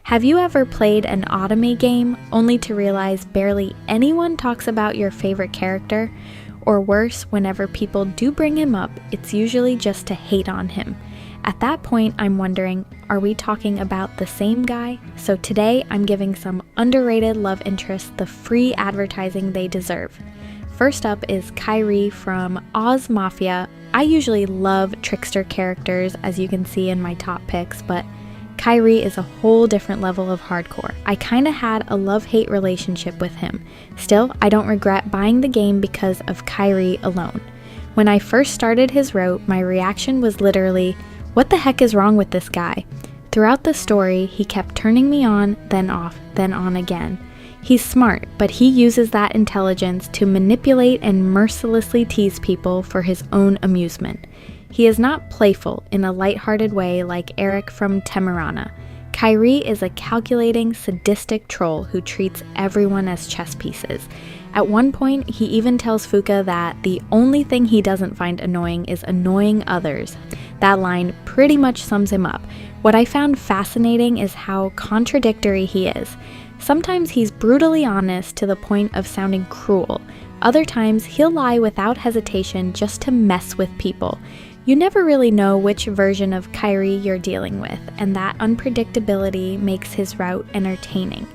Have you ever played an Otome game only to realize barely anyone talks about your favorite character? Or worse, whenever people do bring him up, it's usually just to hate on him. At that point, I'm wondering, are we talking about the same guy? So today, I'm giving some underrated love interests the free advertising they deserve. First up is Kyrie from Ozmafia. I usually love trickster characters, as you can see in my top picks, but Kyrie is a whole different level of hardcore. I kinda had a love-hate relationship with him. Still, I don't regret buying the game because of Kyrie alone. When I first started his route, my reaction was literally, what the heck is wrong with this guy? Throughout the story, he kept turning me on, then off, then on again. He's smart, but he uses that intelligence to manipulate and mercilessly tease people for his own amusement. He is not playful in a lighthearted way like Eric from Temerana. Kyrie is a calculating, sadistic troll who treats everyone as chess pieces. At one point, he even tells Fuka that the only thing he doesn't find annoying is annoying others. That line pretty much sums him up. What I found fascinating is how contradictory he is. Sometimes he's brutally honest to the point of sounding cruel. Other times, he'll lie without hesitation just to mess with people. You never really know which version of Kyrie you're dealing with, and that unpredictability makes his route entertaining.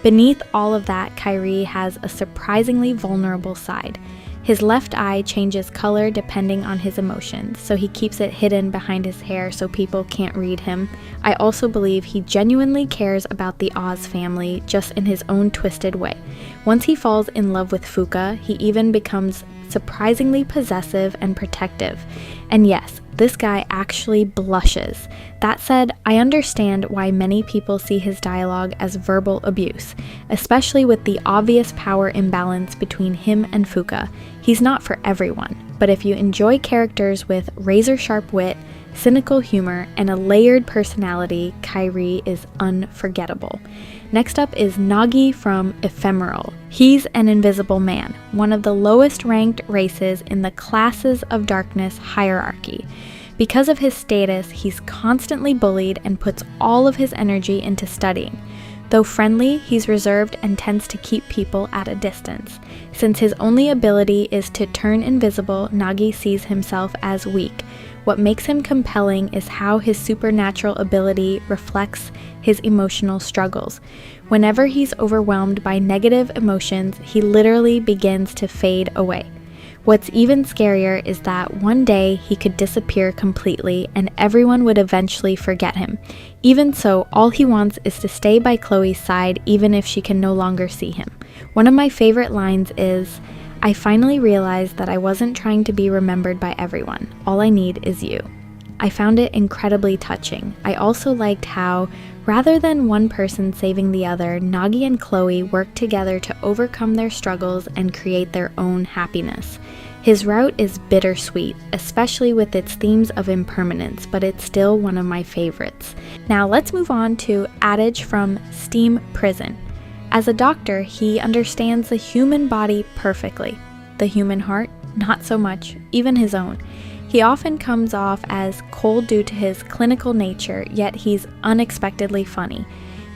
Beneath all of that, Kyrie has a surprisingly vulnerable side. His left eye changes color depending on his emotions, so he keeps it hidden behind his hair so people can't read him. I also believe he genuinely cares about the Oz family, just in his own twisted way. Once he falls in love with Fuka, he even becomes surprisingly possessive and protective. And yes, this guy actually blushes. That said, I understand why many people see his dialogue as verbal abuse, especially with the obvious power imbalance between him and Fuka. He's not for everyone, but if you enjoy characters with razor-sharp wit, cynical humor, and a layered personality, Kyrie is unforgettable. Next up is Nagi from Ephemeral. He's an invisible man, one of the lowest ranked races in the Classes of Darkness hierarchy. Because of his status, he's constantly bullied and puts all of his energy into studying. Though friendly, he's reserved and tends to keep people at a distance. Since his only ability is to turn invisible, Nagi sees himself as weak. What makes him compelling is how his supernatural ability reflects his emotional struggles. Whenever he's overwhelmed by negative emotions, he literally begins to fade away. What's even scarier is that one day he could disappear completely and everyone would eventually forget him. Even so, all he wants is to stay by Chloe's side even if she can no longer see him. One of my favorite lines is, I finally realized that I wasn't trying to be remembered by everyone. All I need is you. I found it incredibly touching. I also liked how, rather than one person saving the other, Nagi and Chloe work together to overcome their struggles and create their own happiness. His route is bittersweet, especially with its themes of impermanence, but it's still one of my favorites. Now let's move on to Adage from Steam Prison. As a doctor, he understands the human body perfectly. The human heart, not so much, even his own. He often comes off as cold due to his clinical nature, yet he's unexpectedly funny.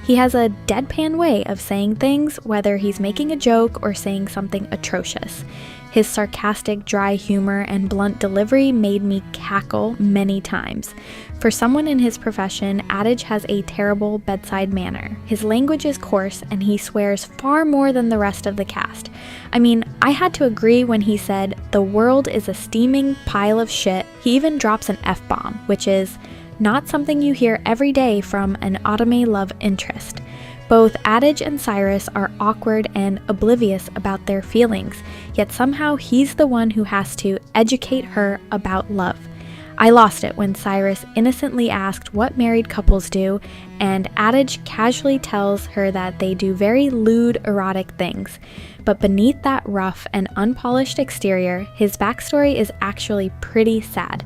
He has a deadpan way of saying things, whether he's making a joke or saying something atrocious. His sarcastic, dry humor and blunt delivery made me cackle many times. For someone in his profession, Adage has a terrible bedside manner. His language is coarse and he swears far more than the rest of the cast. I mean, I had to agree when he said, "The world is a steaming pile of shit." He even drops an F-bomb, which is not something you hear every day from an Otome love interest. Both Adage and Cyrus are awkward and oblivious about their feelings, yet somehow he's the one who has to educate her about love. I lost it when Cyrus innocently asked what married couples do, and Adage casually tells her that they do very lewd, erotic things. But beneath that rough and unpolished exterior, his backstory is actually pretty sad.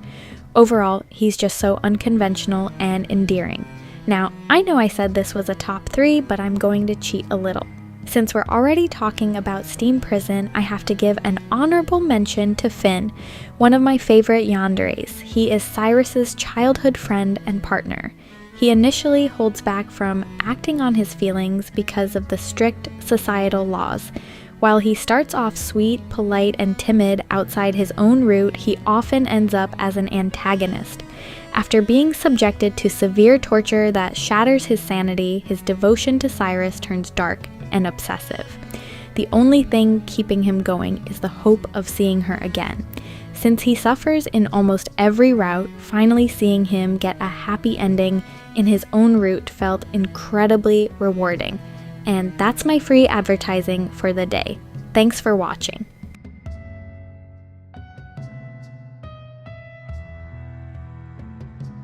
Overall, he's just so unconventional and endearing. Now, I know I said this was a top 3, but I'm going to cheat a little. Since we're already talking about Steam Prison, I have to give an honorable mention to Finn, one of my favorite yanderes. He is Cyrus's childhood friend and partner. He He initially holds back from acting on his feelings because of the strict societal laws. While he starts off sweet, polite, and timid outside his own route, he often ends up as an antagonist. After being subjected to severe torture that shatters his sanity, his devotion to Cyrus turns dark and obsessive. The only thing keeping him going is the hope of seeing her again. Since he suffers in almost every route, finally seeing him get a happy ending in his own route felt incredibly rewarding. And that's my free advertising for the day. Thanks for watching.